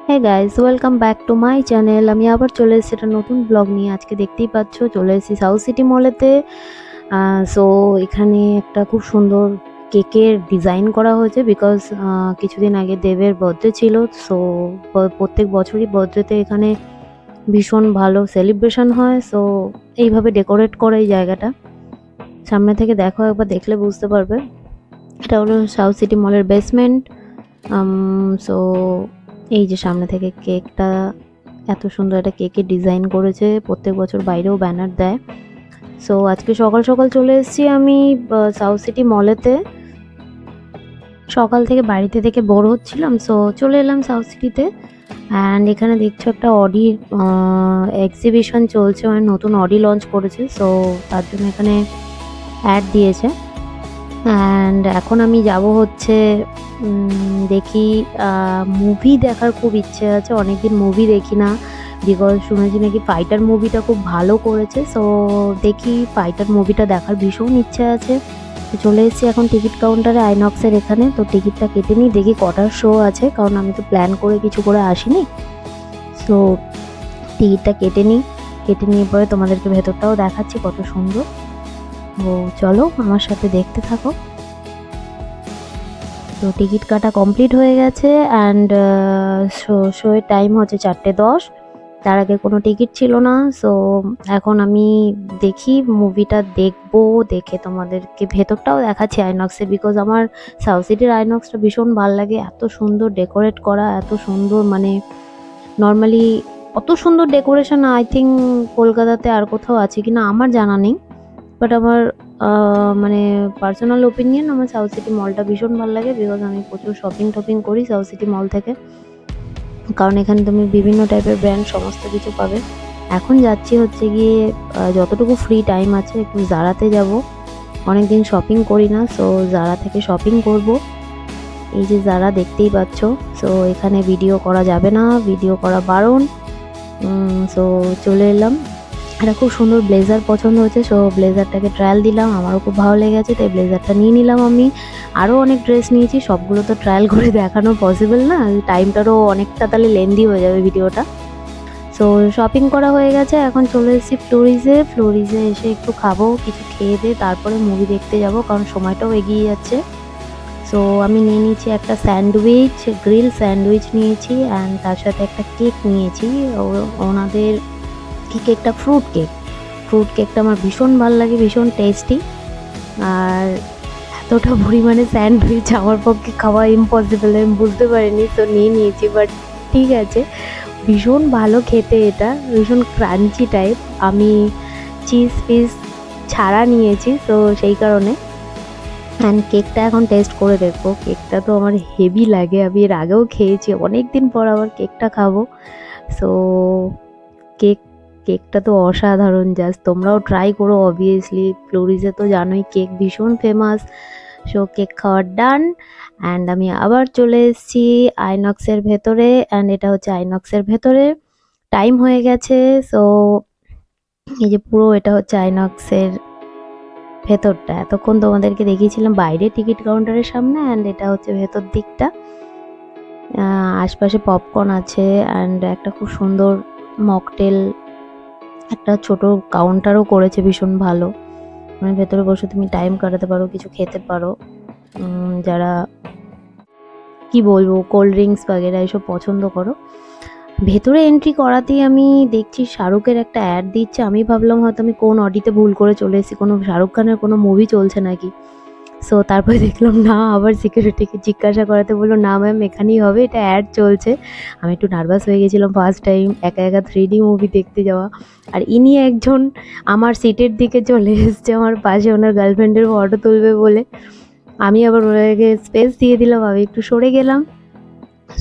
Hey guys, welcome back to my channel. আমি আবার চলে এসেছি একটা নতুন ব্লগ নিয়ে। আজকে দেখতেই পাচ্ছ চলে এসেছি সাউথ সিটি মলেতে। সো এখানে একটা খুব সুন্দর কেকের ডিজাইন করা হয়েছে বিকজ কিছুদিন আগে দেবের বার্থডে ছিল। সো প্রত্যেক বছরই বার্থডেতে এখানে ভীষণ ভালো সেলিব্রেশন হয়। সো এইভাবে ডেকোরেট করে এই জায়গাটা। সামনে থেকে দেখো, একবার দেখলে বুঝতে পারবে। এটা হলো সাউথ সিটি মলের বেসমেন্ট। সো এই যে সামনে থেকে কেকটা, এত সুন্দর একটা কেকের ডিজাইন করেছে। প্রত্যেক বছর বাইরেও ব্যানার দেয়। সো আজকে সকাল সকাল চলে এসেছি আমি সাউথ সিটি মলেতে। সকাল থেকে বাড়িতে থেকে বোর হচ্ছিলাম, সো চলে এলাম সাউথ সিটিতে। অ্যান্ড এখানে দেখছো একটা অডির এক্সিবিশন চলছে, মানে নতুন অডি লঞ্চ করেছে। সো তার জন্য এখানে অ্যাড দিয়েছে। অ্যান্ড এখন আমি যাব হচ্ছে দেখি, মুভি দেখার খুব ইচ্ছে আছে। অনেকদিন মুভি দেখি না বিকজ শুনেছি নাকি ফাইটার মুভিটা খুব ভালো করেছে। সো দেখি, ফাইটার মুভিটা দেখার ভীষণ ইচ্ছে আছে। তো চলে এসেছি এখন টিকিট কাউন্টারে, আইনক্সের এখানে। তো টিকিটটা কেটে নিই, দেখি কটার শো আছে, কারণ আমি তো প্ল্যান করে কিছু করে আসিনি। সো টিকিটটা কেটে নিই, কেটে নিয়ে পরে তোমাদেরকে ভেতরটাও দেখাচ্ছি কত সুন্দর। ও চলো আমার সাথে দেখতে থাকো। তো টিকিট কাটা কমপ্লিট হয়ে গেছে। অ্যান্ড শোয়ের টাইম হচ্ছে 4:10। তার আগে কোনো টিকিট ছিল না। সো এখন আমি দেখি মুভিটা দেখবো, দেখে তোমাদেরকে ভেতরটাও দেখাচ্ছি আইনক্সের, বিকজ আমার সাউথ সিটির আইনক্সটা ভীষণ ভালো লাগে। এত সুন্দর ডেকোরেট করা, এত সুন্দর, মানে নর্মালি অত সুন্দর ডেকোরেশন আই থিঙ্ক কলকাতাতে আর কোথাও আছে কিনা আমার জানা নেই। বাট আমার মানে পার্সোনাল ওপিনিয়ন, আমার সাউথ সিটি মলটা ভীষণ ভালো লাগে বিকজ আমি প্রচুর শপিং করি সাউথ সিটি মল থেকে। কারণ এখানে তুমি বিভিন্ন টাইপের ব্র্যান্ড সমস্ত কিছু পাবে। এখন যাচ্ছি হচ্ছে গিয়ে যতটুকু ফ্রি টাইম আছে একটু জারাতে যাব। অনেকদিন শপিং করি না, সো জারা থেকে শপিং করব। এই যে জারা দেখতেই পাচ্ছ। সো এখানে ভিডিও করা যাবে না, ভিডিও করা বারণ। সো চলে এলাম। একটা খুব সুন্দর ব্লেজার পছন্দ হয়েছে, সো ব্লেজারটাকে ট্রায়াল দিলাম। আমারও খুব ভালো লেগেছে, তাই ব্লেজারটা নিয়ে নিলাম আমি। আরও অনেক ড্রেস নিয়েছি, সবগুলো তো ট্রায়াল করে দেখানো পসিবল না, টাইমটারও অনেকটা তাহলে লেন্দি হয়ে যাবে ভিডিওটা। সো শপিং করা হয়ে গেছে, এখন চলে এসেছি ফ্লোরিজে এসে একটু খাবো, কিছু খেয়ে দিয়ে তারপরে মুভি দেখতে যাব, কারণ সময়টাও এগিয়ে যাচ্ছে। সো আমি নিয়ে নিয়েছি একটা স্যান্ডউইচ, গ্রিল স্যান্ডউইচ নিয়েছি, অ্যান্ড তার সাথে একটা কেক নিয়েছি। ওনাদের কেকটা ফ্রুট কেকটা আমার ভীষণ ভালো লাগে, ভীষণ টেস্টি। আর এতটা পরিমাণে স্যান্ডউইচ আমার পক্ষে খাওয়া ইম্পসিবল, আমি বুঝতে পারিনি, তো নিয়ে নিয়েছি। বাট ঠিক আছে, ভীষণ ভালো খেতে, এটা ভীষণ ক্রাঞ্চি টাইপ। আমি চিজ পিস ছাড়া নিয়েছি, তো সেই কারণে। অ্যান্ড কেকটা এখন টেস্ট করে দেখবো। কেকটা তো আমার হেভি লাগে, আমি এর আগেও খেয়েছি, অনেক দিন পর আবার কেকটা খাবো। সো কেকটা তো অসাধারণ, জাস্ট তোমরাও ট্রাই করো অবভিয়াসলি। ফ্লোরিজে তো জানোই কেক ভীষণ ফেমাস। সো কেক খাওয়ার ডান। অ্যান্ড আমি আবার চলে এসেছি আইনক্সের ভেতরে, অ্যান্ড এটা হচ্ছে আইনক্সের ভেতরে। টাইম হয়ে গেছে। সো এই যে পুরো এটা হচ্ছে আইনক্সের ভেতরটা। এতক্ষণ তোমাদেরকে দেখিয়েছিলাম বাইরে টিকিট কাউন্টারের সামনে, অ্যান্ড এটা হচ্ছে ভেতর দিকটা। আশপাশে পপকর্ন আছে, অ্যান্ড একটা খুব সুন্দর মকটেল, একটা ছোট কাউন্টারও করেছে ভীষণ ভালো। মানে ভেতরে বসে তুমি টাইম কাটাতে পারো, কিছু খেতে পারো। যারা কি বলবো কোল্ড ড্রিঙ্কস বাগেরা এসব পছন্দ করো। ভেতরে এন্ট্রি করাতেই আমি দেখছি শাহরুখের একটা অ্যাড দিচ্ছে। আমি ভাবলাম হয়তো আমি কোন অডিতে ভুল করে চলে এসেছি, কোনো শাহরুখ খানের কোনো মুভি চলছে নাকি। সো তারপরে দেখলাম না, আবার সিকিউরিটিকে জিজ্ঞাসা করাতে বললো না ম্যাম এখানেই হবে, এটা অ্যাড চলছে। আমি একটু নার্ভাস হয়ে গেছিলাম, ফার্স্ট টাইম একা একা 3D মুভি দেখতে যাওয়া। আর ইনি একজন আমার সিটের দিকে চলে এসছে, আমার পাশে, ওনার গার্লফ্রেন্ডের ফটো তুলবে বলে। আমি আবার ওনাকে স্পেস দিয়ে দিলাম, আমি একটু সরে গেলাম।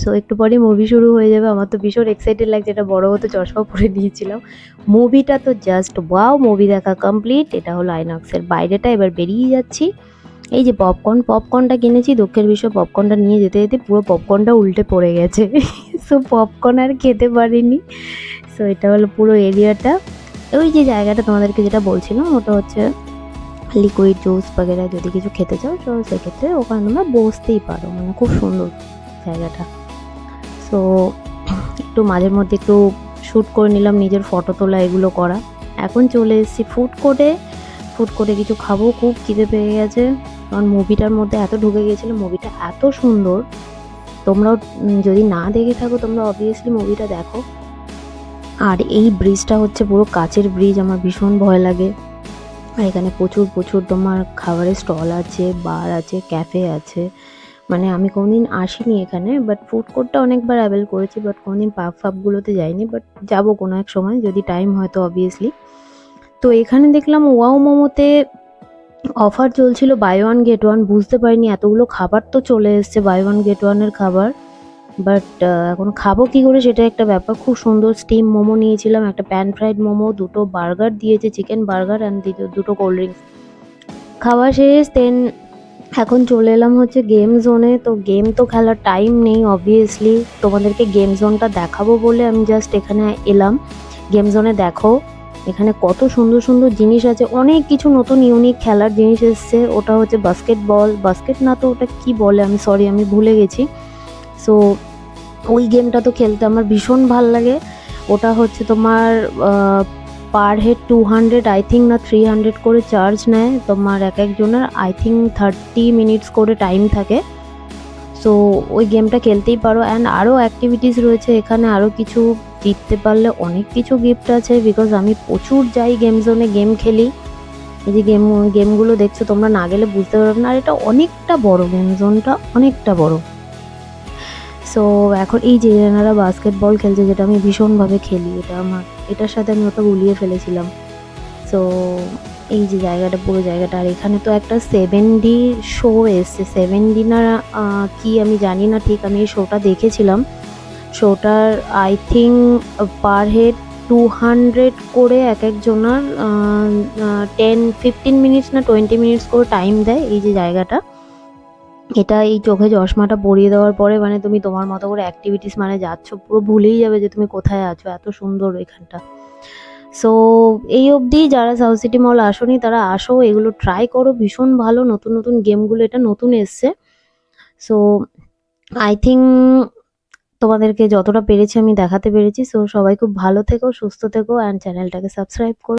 সো একটু পরে মুভি শুরু হয়ে যাবে। আমার তো ভীষণ এক্সাইটেড লাগছে, এটা বড় হতে চশমা পরে দিয়েছিলাম। মুভিটা তো জাস্ট ওয়াও, মুভি দেখা কমপ্লিট। এটা হলো আইনক্সের বাইরেটা, এবার বেরিয়ে যাচ্ছি। এই যে পপকর্নটা কিনেছি, দুঃখের বিষয় পপকর্নটা নিয়ে যেতে যেতে পুরো পপকর্নটা উল্টে পড়ে গেছে। সো পপকর্ন আর খেতে পারিনি। সো এটা হলো পুরো এরিয়াটা। ওই যে জায়গাটা তোমাদেরকে যেটা বলছিলাম, ওটা হচ্ছে লিকুইড জুস বাগেরা যদি কিছু খেতে চাও, তো সেক্ষেত্রে ওখানে তোমরা বসতেই পারো, মানে খুব সুন্দর জায়গাটা। সো একটু মাঝের মধ্যে একটু শ্যুট করে নিলাম, নিজের ফটো তোলা এগুলো করা। এখন চলে এসেছি ফুড কোর্টে কিছু খাবো, খুব খিদে পেয়ে গেছে, কারণ মুভিটার মধ্যে এত ঢুকে গিয়েছিল, মুভিটা এত সুন্দর। তোমরাও যদি না দেখে থাকো তোমরা অবভিয়াসলি মুভিটা দেখো। আর এই ব্রিজটা হচ্ছে পুরো কাচের ব্রিজ, আমার ভীষণ ভয় লাগে। আর এখানে প্রচুর প্রচুর তোমার খাবারের স্টল আছে, বার আছে, ক্যাফে আছে। মানে আমি কোনোদিন আসিনি এখানে, বাট ফুড কোর্টটা অনেকবার অ্যাভেল করেছি, বাট কোনোদিন পার্ক ফার্কগুলোতে যাইনি, বাট যাবো কোনো এক সময় যদি টাইম হয় তো অবভিয়াসলি। তো এখানে দেখলাম ওয়াও মোমোতে অফার চলছিল বাই ওয়ান গেট ওয়ান। বুঝতে পারিনি এতগুলো খাবার তো চলে এসছে বাই ওয়ান গেট ওয়ানের খাবার, বাট এখন খাবো কী করে সেটা একটা ব্যাপার। খুব সুন্দর স্টিম মোমো নিয়েছিলাম, একটা প্যান ফ্রাইড মোমো, দুটো বার্গার দিয়েছে, চিকেন বার্গার অ্যান্ড দুটো কোল্ড ড্রিঙ্কস। খাওয়া শেষ, দেন এখন চলে এলাম হচ্ছে গেম জোনে। তো গেম তো খেলার টাইম নেই অবভিয়াসলি, তোমাদেরকে গেম জোনটা দেখাবো বলে আমি জাস্ট এখানে এলাম। গেম জোনে দেখো এখানে কত সুন্দর সুন্দর জিনিস আছে, অনেক কিছু নতুন ইউনিক খেলার জিনিস এসছে। ওটা হচ্ছে বাস্কেট না তো ওটা কি বলে, আমি ভুলে গেছি। সো ওই গেমটা তো খেলতে আমার ভীষণ ভাল লাগে। ওটা হচ্ছে তোমার পার হেড 200 আই থিঙ্ক না 300 করে চার্জ নেয় তোমার এক একজনের, আই থিঙ্ক 30 মিনিটস করে টাইম থাকে। সো ওই গেমটা খেলতেই পারো। অ্যান্ড আরও অ্যাক্টিভিটিস রয়েছে এখানে, আরও কিছু জিততে পারলে অনেক কিছু গিফট আছে, বিকজ আমি প্রচুর যাই গেম জোনে, গেম খেলি। এই যে গেমগুলো দেখছো তোমরা না গেলে বুঝতে পারবে না। আর এটা অনেকটা বড়, গেম জোনটা অনেকটা বড়। সো এখন এই যে এনারা বাস্কেটবল খেলছে, যেটা আমি ভীষণভাবে খেলি, এটার সাথে আমি ওটা গুলিয়ে ফেলেছিলাম। সো এই যে জায়গাটা, পুরো জায়গাটা। আর এখানে তো একটা 7D শো এসছে, 7D না কি আমি জানি না ঠিক, আমি এই শোটা দেখেছিলাম। শোটার আই থিঙ্ক পার হেড 200 করে এক একজনার 10-15 মিনিটস না 20 মিনিটস করে টাইম দেয়। এই যে জায়গাটা, এটা এই চোখে চশমাটা পরিয়ে দেওয়ার পরে মানে তুমি তোমার মতো করে অ্যাক্টিভিটিস মানে যাচ্ছ, পুরো ভুলেই যাবে যে তুমি কোথায় আছো, এত সুন্দর এখানটা। সো এই অবধি যারা সাউথ সিটি মল আসোনি তারা আসো, এগুলো ট্রাই করো, ভীষণ ভালো। নতুন নতুন গেমগুলো এটা নতুন এসছে। সো আই থিঙ্ক তোমাদেরকে যতটা পেরেছি আমি দেখাতে পেরেছি। সো সবাই খুব ভালো থেকো, সুস্থ থেকো, অ্যান্ড চ্যানেলটাকে সাবস্ক্রাইব করো।